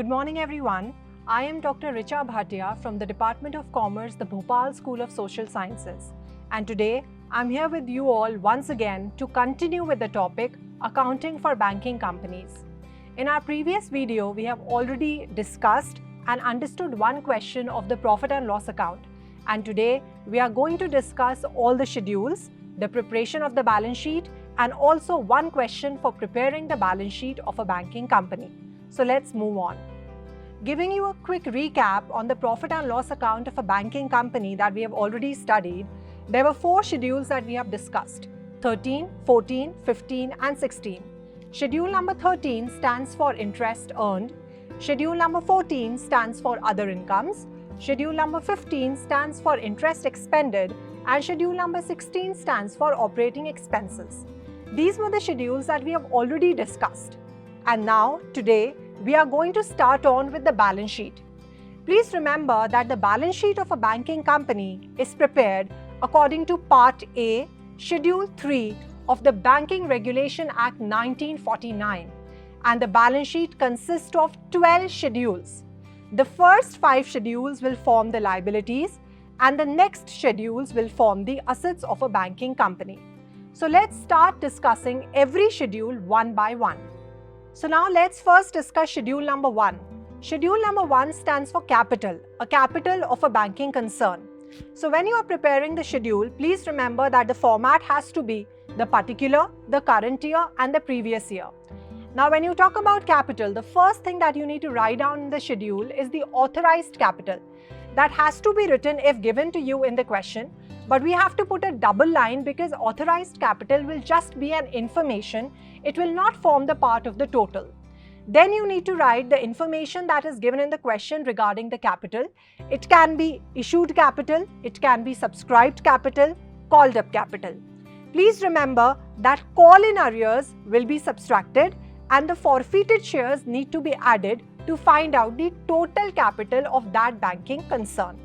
Good morning everyone. I am Dr. Richa Bhatia from the Department of Commerce, the Bhopal School of Social Sciences. And today I'm here with you all once again to continue with the topic Accounting for Banking Companies. In our previous video, we have already discussed and understood one question of the profit and loss account. And today we are going to discuss all the schedules, the preparation of the balance sheet, and also one question for preparing the balance sheet of a banking company. So let's move on. Giving you a quick recap on the profit and loss account of a banking company that we have already studied, there were 4 schedules that we have discussed: 13, 14, 15 and 16. Schedule number 13 stands for interest earned. Schedule number 14 stands for other incomes. Schedule number 15 stands for interest expended, and schedule number 16 stands for operating expenses. These were the schedules that we have already discussed. And now, today, we are going to start on with the balance sheet. Please remember that the balance sheet of a banking company is prepared according to Part A, Schedule 3 of the Banking Regulation Act 1949. And the balance sheet consists of 12 schedules. The first 5 schedules will form the liabilities, and the next schedules will form the assets of a banking company. So let's start discussing every schedule one by one. So now let's first discuss schedule number 1. Schedule number 1 stands for capital, a capital of a banking concern. So when you are preparing the schedule, please remember that the format has to be the particular, the current year and the previous year. Now when you talk about capital, the first thing that you need to write down in the schedule is the authorized capital. That has to be written if given to you in the question. But we have to put a double line because authorized capital will just be an information. It will not form the part of the total. Then you need to write the information that is given in the question regarding the capital. It can be issued capital, it can be subscribed capital, called up capital. Please remember that call in arrears will be subtracted and the forfeited shares need to be added to find out the total capital of that banking concern.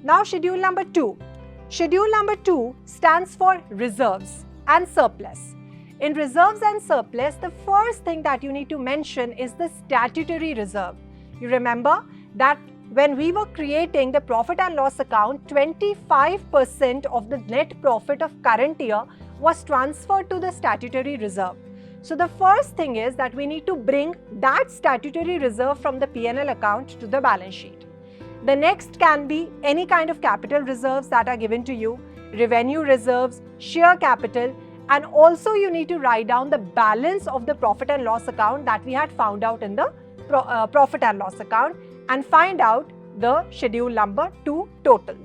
Now schedule number 2. Schedule number 2 stands for reserves and surplus. In reserves and surplus, the first thing that you need to mention is the statutory reserve. You remember that when we were creating the profit and loss account, 25% of the net profit of current year was transferred to the statutory reserve. So the first thing is that we need to bring that statutory reserve from the P&L account to the balance sheet. The next can be any kind of capital reserves that are given to you, revenue reserves, share capital, and also you need to write down the balance of the profit and loss account that we had found out in the profit and loss account and find out the schedule number 2 total.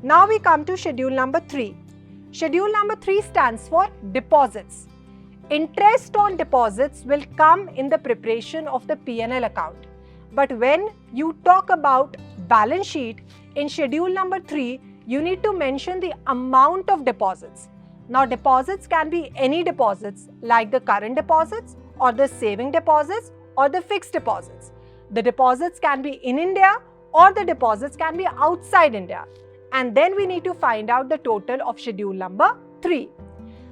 Now we come to schedule number 3. Schedule number 3 stands for deposits. Interest on deposits will come in the preparation of the P&L account. But when you talk about balance sheet, in schedule number 3, you need to mention the amount of deposits. Now deposits can be any deposits like the current deposits or the saving deposits or the fixed deposits. The deposits can be in India or the deposits can be outside India. And then we need to find out the total of schedule number 3.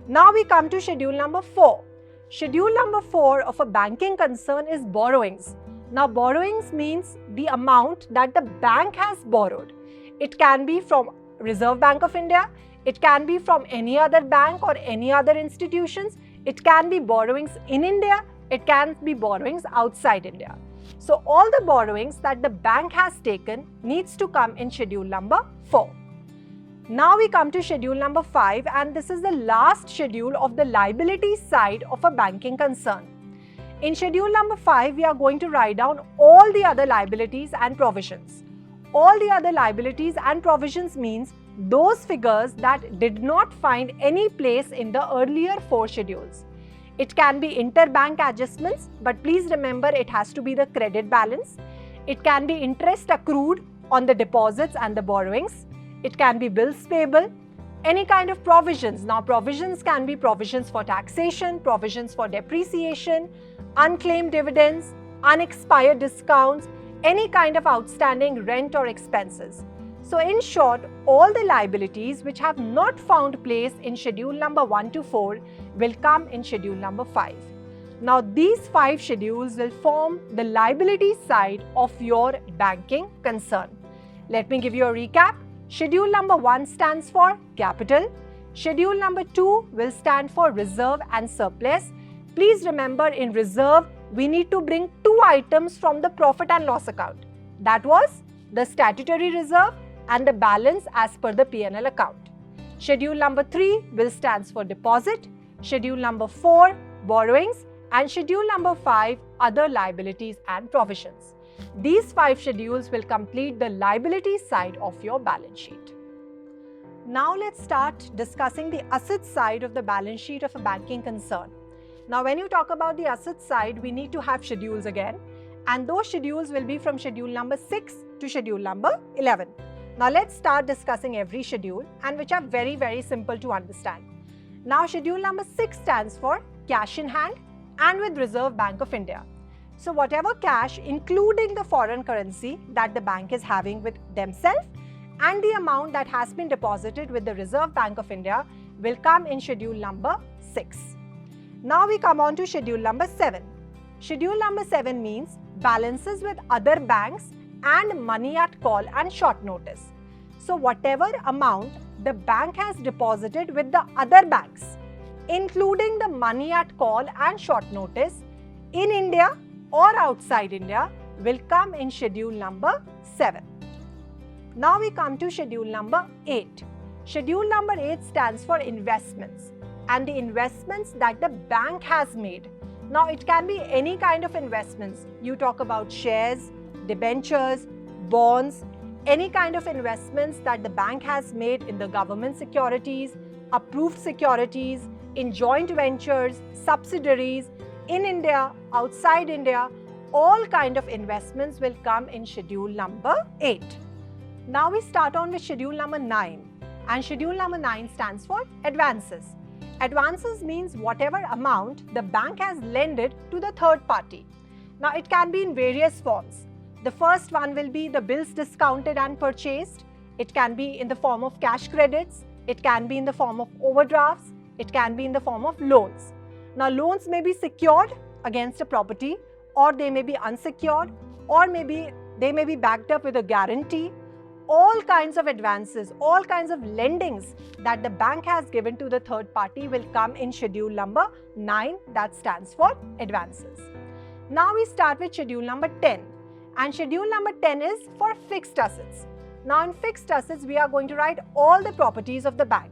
Now we come to schedule number 4. Schedule number 4 of a banking concern is borrowings. Now borrowings means the amount that the bank has borrowed. It can be from Reserve Bank of India, it can be from any other bank or any other institutions, it can be borrowings in India, it can be borrowings outside India. So all the borrowings that the bank has taken needs to come in schedule number 4. Now we come to schedule number 5, and this is the last schedule of the liability side of a banking concern. In schedule number 5, we are going to write down all the other liabilities and provisions. All the other liabilities and provisions means those figures that did not find any place in the earlier 4 schedules. It can be interbank adjustments, but please remember it has to be the credit balance. It can be interest accrued on the deposits and the borrowings. It can be bills payable. Any kind of provisions. Now provisions can be provisions for taxation, provisions for depreciation, unclaimed dividends, unexpired discounts, any kind of outstanding rent or expenses. So in short, all the liabilities which have not found place in schedule number 1 to 4 will come in schedule number 5. Now these 5 schedules will form the liability side of your banking concern. Let me give you a recap. Schedule number 1 stands for capital. Schedule number 2 will stand for reserve and surplus. Please remember, in reserve, we need to bring 2 items from the profit and loss account. That was the statutory reserve and the balance as per the P&L account. Schedule number 3 will stand for deposit. Schedule number 4, borrowings. And schedule number 5, other liabilities and provisions. These 5 schedules will complete the liability side of your balance sheet. Now let's start discussing the asset side of the balance sheet of a banking concern. Now when you talk about the asset side, we need to have schedules again, and those schedules will be from schedule number 6 to schedule number 11. Now let's start discussing every schedule, and which are very simple to understand. Now schedule number 6 stands for cash in hand and with Reserve Bank of India. So whatever cash, including the foreign currency that the bank is having with themselves and the amount that has been deposited with the Reserve Bank of India, will come in schedule number 6. Now we come on to schedule number 7. Schedule number 7 means balances with other banks and money at call and short notice. So whatever amount the bank has deposited with the other banks, including the money at call and short notice, in India or outside India, will come in schedule number 7. Now we come to schedule number 8. Schedule number 8 stands for investments, and the investments that the bank has made. Now it can be any kind of investments. You talk about shares, debentures, bonds, any kind of investments that the bank has made in the government securities, approved securities, in joint ventures, subsidiaries, in India, outside India, all kind of investments will come in schedule number 8. Now we start on with schedule number 9, and schedule number 9 stands for advances. Advances means whatever amount the bank has lended to the third party. Now it can be in various forms. The first one will be the bills discounted and purchased. It can be in the form of cash credits. It can be in the form of overdrafts. It can be in the form of loans. Now loans may be secured against a property, or they may be unsecured, or maybe they may be backed up with a guarantee. All kinds of advances, all kinds of lendings that the bank has given to the third party will come in schedule number 9, that stands for advances. Now we start with schedule number 10, and schedule number 10 is for fixed assets. Now in fixed assets, we are going to write all the properties of the bank.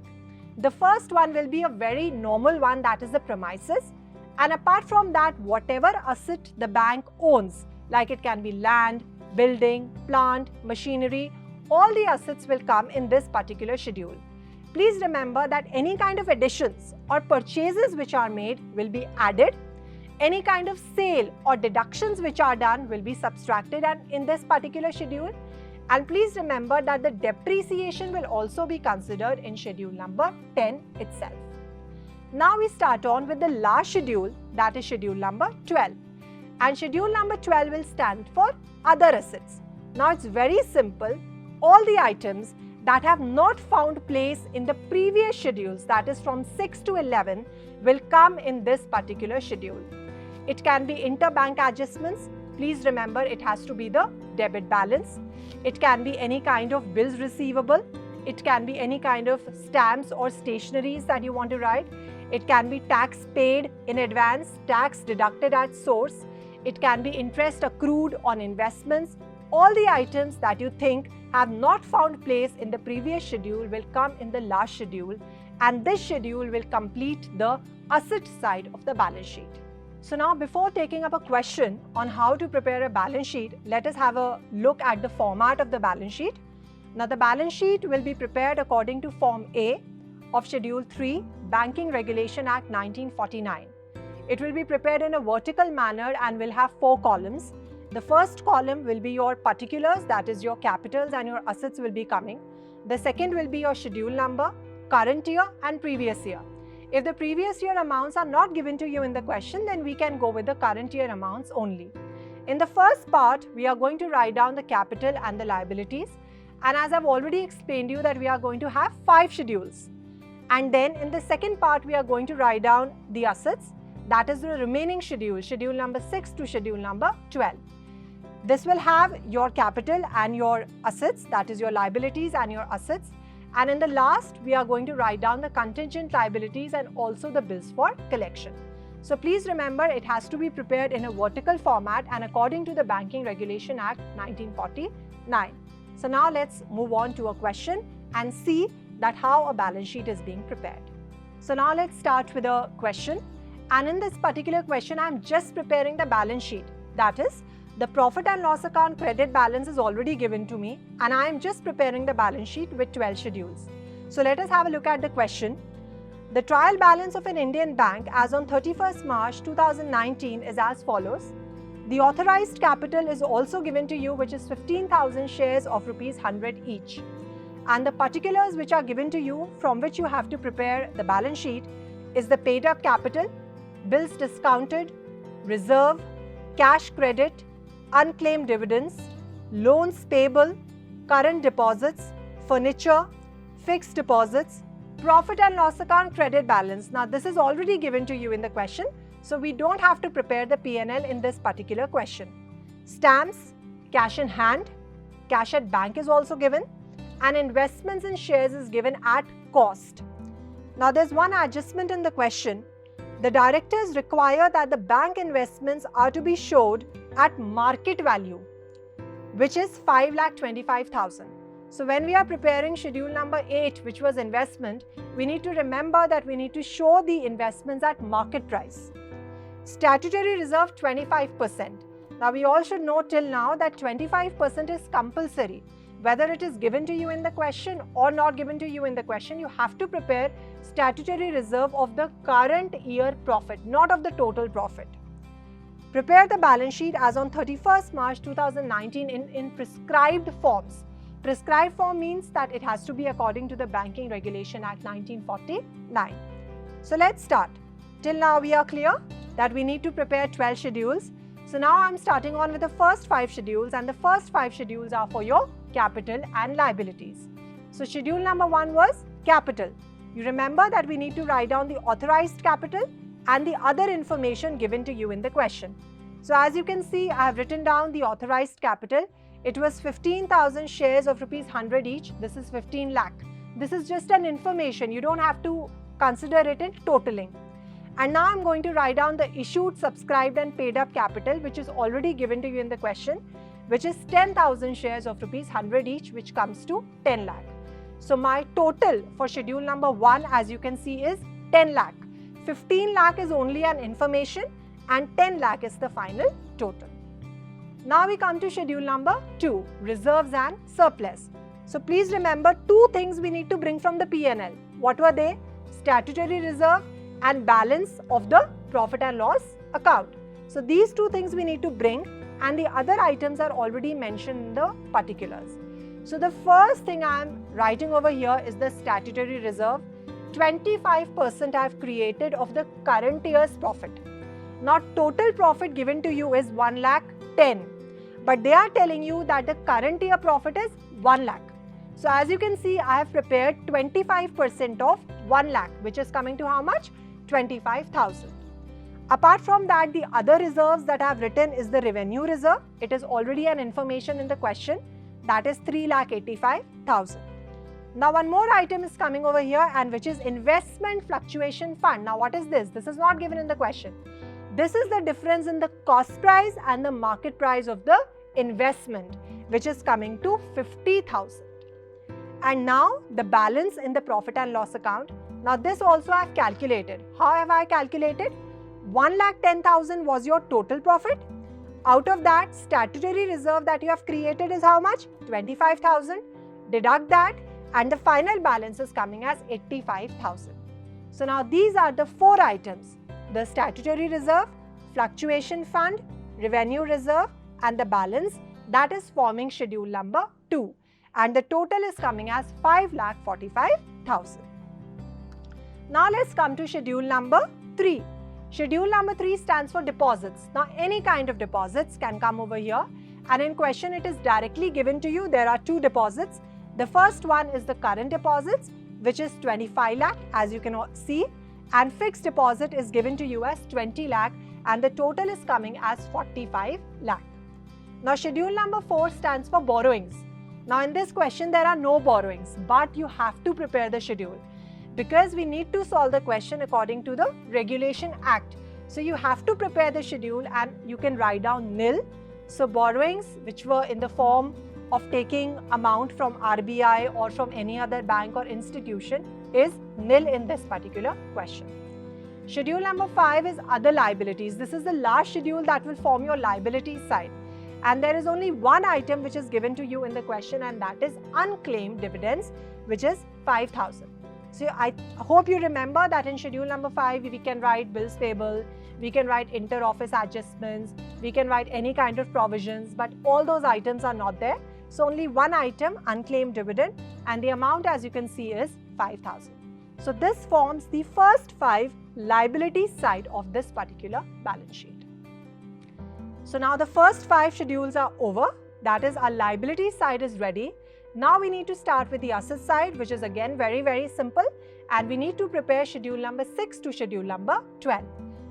The first one will be a very normal one, that is the premises, and apart from that, whatever asset the bank owns, like it can be land, building, plant, machinery, all the assets will come in this particular schedule. Please remember that any kind of additions or purchases which are made will be added. Any kind of sale or deductions which are done will be subtracted in this particular schedule. And please remember that the depreciation will also be considered in schedule number 10 itself. Now we start on with the last schedule, that is schedule number 12. And schedule number 12 will stand for other assets. Now it's very simple. All the items that have not found place in the previous schedules, that is from 6 to 11, will come in this particular schedule. It can be interbank adjustments. Please remember, it has to be the debit balance. It can be any kind of bills receivable. It can be any kind of stamps or stationeries that you want to write. It can be tax paid in advance, tax deducted at source. It can be interest accrued on investments. All the items that you think have not found place in the previous schedule will come in the last schedule, and this schedule will complete the asset side of the balance sheet. So now, before taking up a question on how to prepare a balance sheet, let us have a look at the format of the balance sheet. Now the balance sheet will be prepared according to Form A of Schedule 3, Banking Regulation Act 1949. It will be prepared in a vertical manner and will have 4 columns. The first column will be your particulars, that is your capitals and your assets will be coming. The second will be your schedule number, current year and previous year. If the previous year amounts are not given to you in the question, then we can go with the current year amounts only. In the first part, we are going to write down the capital and the liabilities. And as I've already explained you that we are going to have 5 schedules. And then in the second part, we are going to write down the assets. that is the remaining schedule, schedule number 6 to schedule number 12. This will have your capital and your assets, that is your liabilities and your assets. And in the last, we are going to write down the contingent liabilities and also the bills for collection. So please remember, it has to be prepared in a vertical format and according to the Banking Regulation Act 1949. So now let's move on to a question and see that how a balance sheet is being prepared. So now let's start with a question. And in this particular question, I am just preparing the balance sheet. That is, the profit and loss account credit balance is already given to me and I am just preparing the balance sheet with 12 schedules. So let us have a look at the question. The trial balance of an Indian bank as on 31st March 2019 is as follows. The authorized capital is also given to you, which is 15,000 shares of rupees 100 each. And the particulars which are given to you from which you have to prepare the balance sheet is the paid up capital, bills discounted, reserve, cash credit, unclaimed dividends, loans payable, current deposits, furniture, fixed deposits, profit and loss account credit balance. Now this is already given to you in the question, so we don't have to prepare the P&L in this particular question. Stamps, cash in hand, cash at bank is also given, and investments in shares is given at cost. Now there's one adjustment in the question. The directors require that the bank investments are to be showed at market value, which is 5,25,000. So when we are preparing schedule number 8, which was investment, we need to remember that we need to show the investments at market price. Statutory reserve 25%. Now we all should know till now that 25% is compulsory. Whether it is given to you in the question or not given to you in the question, you have to prepare statutory reserve of the current year profit, not of the total profit. Prepare the balance sheet as on 31st March 2019 in prescribed forms. Prescribed form means that it has to be according to the Banking Regulation Act 1949. So let's start. Till now we are clear that we need to prepare 12 schedules. So now I'm starting on with the first 5 schedules, and the first 5 schedules are for your capital and liabilities. So schedule number 1 was capital. You remember that we need to write down the authorized capital and the other information given to you in the question. So as you can see, I have written down the authorized capital. It was 15,000 shares of rupees 100 each. This is 15 lakh. This is just an information. You don't have to consider it in totaling. And now I'm going to write down the issued, subscribed and paid up capital, which is already given to you in the question, which is 10,000 shares of rupees 100 each, which comes to 10 lakh. So my total for schedule number 1, as you can see, is 10 lakh. 15 lakh is only an information and 10 lakh is the final total. Now we come to schedule number 2, reserves and surplus. So please remember 2 things we need to bring from the P&L. What were they? Statutory reserve and balance of the profit and loss account. So these 2 things we need to bring, and the other items are already mentioned in the particulars. So the first thing I am writing over here is the statutory reserve. 25% I have created of the current year's profit. Now total profit given to you is 1,10,000, but they are telling you that the current year profit is 1 lakh. So as you can see, I have prepared 25% of 1 lakh, which is coming to how much? 25,000. Apart from that, the other reserves that I have written is the revenue reserve. It is already an information in the question, that is 3,85,000. Now one more item is coming over here, and which is investment fluctuation fund. Now what is this? This is not given in the question. This is the difference in the cost price and the market price of the investment, which is coming to 50,000. And now the balance in the profit and loss account. Now this also I have calculated. How have I calculated? 1,10,000 was your total profit. Out of that, statutory reserve that you have created is how much? 25,000. Deduct that, and the final balance is coming as 85,000. So now these are the 4 items: the statutory reserve, fluctuation fund, revenue reserve, and the balance that is forming schedule number 2. And the total is coming as 5,45,000. Now let's come to schedule number 3. Schedule number 3 stands for deposits. Now any kind of deposits can come over here, and in question it is directly given to you. There are 2 deposits. The first one is the current deposits, which is 25 lakh, as you can see, and fixed deposit is given to you as 20 lakh and the total is coming as 45 lakh. Now schedule number 4 stands for borrowings. Now in this question there are no borrowings, but you have to prepare the schedule because we need to solve the question according to the Regulation Act. So you have to prepare the schedule and you can write down nil. So borrowings which were in the form of taking amount from RBI or from any other bank or institution is nil in this particular question. Schedule number 5 is other liabilities. This is the last schedule that will form your liabilities side. And there is only one item which is given to you in the question, and that is unclaimed dividends, which is 5,000. So I hope you remember that in schedule number 5, we can write bills payable, we can write inter-office adjustments, we can write any kind of provisions, but all those items are not there. So only one item, unclaimed dividend, and the amount as you can see is 5,000. So this forms the first 5 liabilities side of this particular balance sheet. So now the first 5 schedules are over, that is our liability side is ready. Now we need to start with the asset side, which is again very simple, and we need to prepare schedule number 6 to schedule number 12.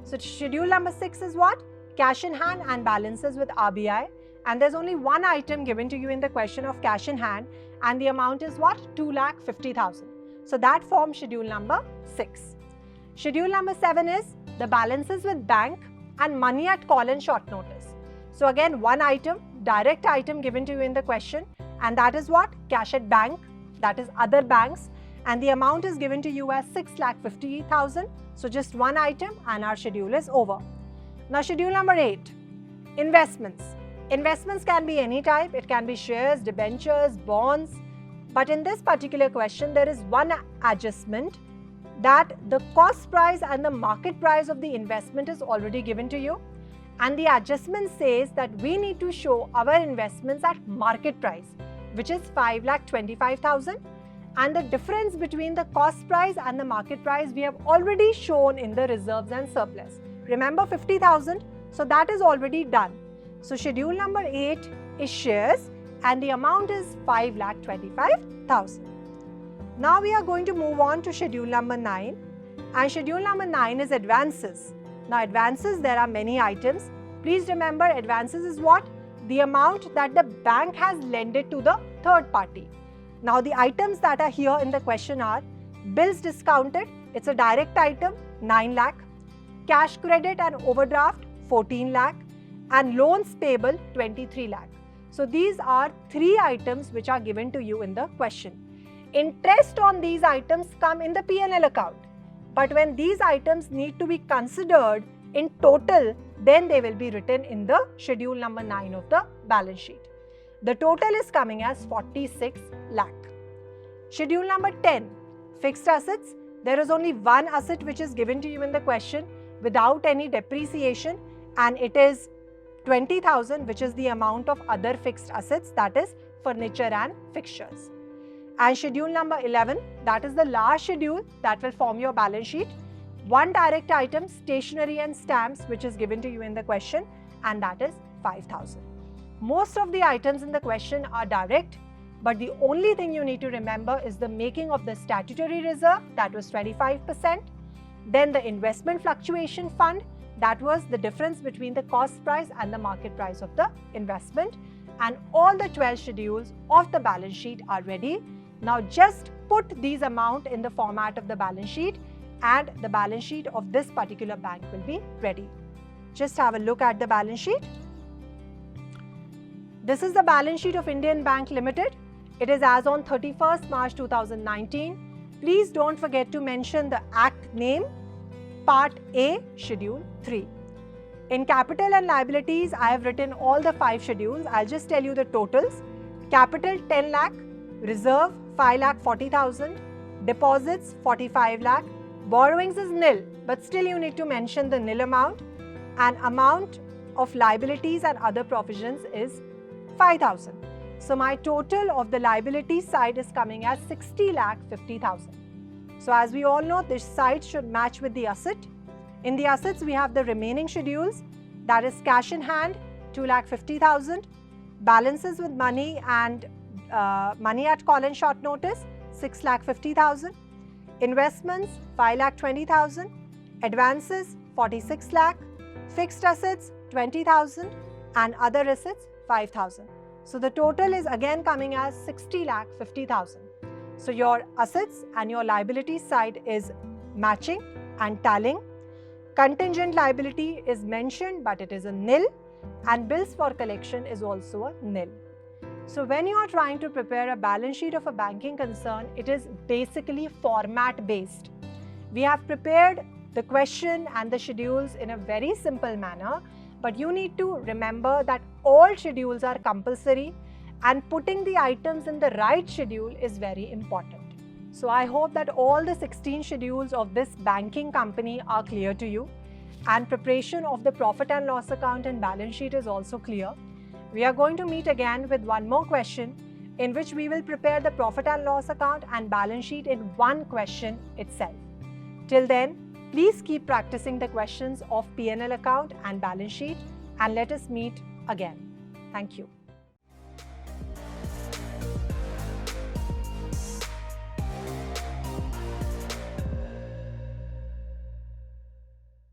So schedule number 6 is what? Cash in hand and balances with RBI, and there's only one item given to you in the question of cash in hand, and the amount is what? 2,50,000. So that forms schedule number 6. Schedule number 7 is the balances with bank and money at call and short notice. So again one item, direct item given to you in the question, and that is what? Cash at bank, that is other banks, and the amount is given to you as 6,50,000. So just one item and our schedule is over. Now schedule number 8, investments. Investments can be any type, it can be shares, debentures, bonds, but in this particular question there is one adjustment, that the cost price and the market price of the investment is already given to you, and the adjustment says that we need to show our investments at market price, which is 5,25,000, and the difference between the cost price and the market price we have already shown in the reserves and surplus. Remember 50,000, so that is already done. So schedule number 8 is shares and the amount is 5,25,000. Now we are going to move on to schedule number 9, and schedule number 9 is advances. Now advances, there are many items. Please remember advances is what? The amount that the bank has lended to the third party. Now the items that are here in the question are bills discounted, it's a direct item, 9 lakh, cash credit and overdraft, 14 lakh, and loans payable, 23 lakh. So these are 3 items which are given to you in the question. Interest on these items come in the P&L account, but when these items need to be considered in total, then they will be written in the schedule number 9 of the balance sheet. The total is coming as 46 lakh. Schedule number 10, fixed assets. There is only one asset which is given to you in the question without any depreciation, and it is 20,000, which is the amount of other fixed assets, that is furniture and fixtures. And schedule number 11, that is the last schedule that will form your balance sheet. One direct item, stationery and stamps, which is given to you in the question, and that is 5,000. Most of the items in the question are direct, but the only thing you need to remember is the making of the statutory reserve, that was 25%. Then the investment fluctuation fund, that was the difference between the cost price and the market price of the investment. And all the 12 schedules of the balance sheet are ready. Now just put these amount in the format of the balance sheet, and the balance sheet of this particular bank will be ready. Just have a look at the balance sheet. This is the balance sheet of Indian Bank Limited. It is as on 31st March 2019. Please don't forget to mention the Act name, Part A, Schedule 3. In capital and liabilities, I have written all the 5 schedules. I'll just tell you the totals. Capital 10 lakh, reserve 5,40,000, deposits 45 lakh, borrowings is nil, but still you need to mention the nil amount, and amount of liabilities and other provisions is 5,000. So my total of the liability side is coming as 60,50,000. So as we all know, this side should match with the asset. In the assets, we have the remaining schedules, that is cash in hand, 2,50,000, balances with money and money at call and short notice, 6,50,000, investments 5,20,000, advances 46 lakh, fixed assets 20,000 and other assets 5,000. So the total is again coming as 60,50,000. So your assets and your liability side is matching and tallying. Contingent liability is mentioned but it is a nil, and bills for collection is also a nil. So when you are trying to prepare a balance sheet of a banking concern, it is basically format based. We have prepared the question and the schedules in a very simple manner, but you need to remember that all schedules are compulsory and putting the items in the right schedule is very important. So I hope that all the 16 schedules of this banking company are clear to you, and preparation of the profit and loss account and balance sheet is also clear. We are going to meet again with one more question in which we will prepare the profit and loss account and balance sheet in one question itself. Till then, please keep practicing the questions of P&L account and balance sheet, and let us meet again. Thank you.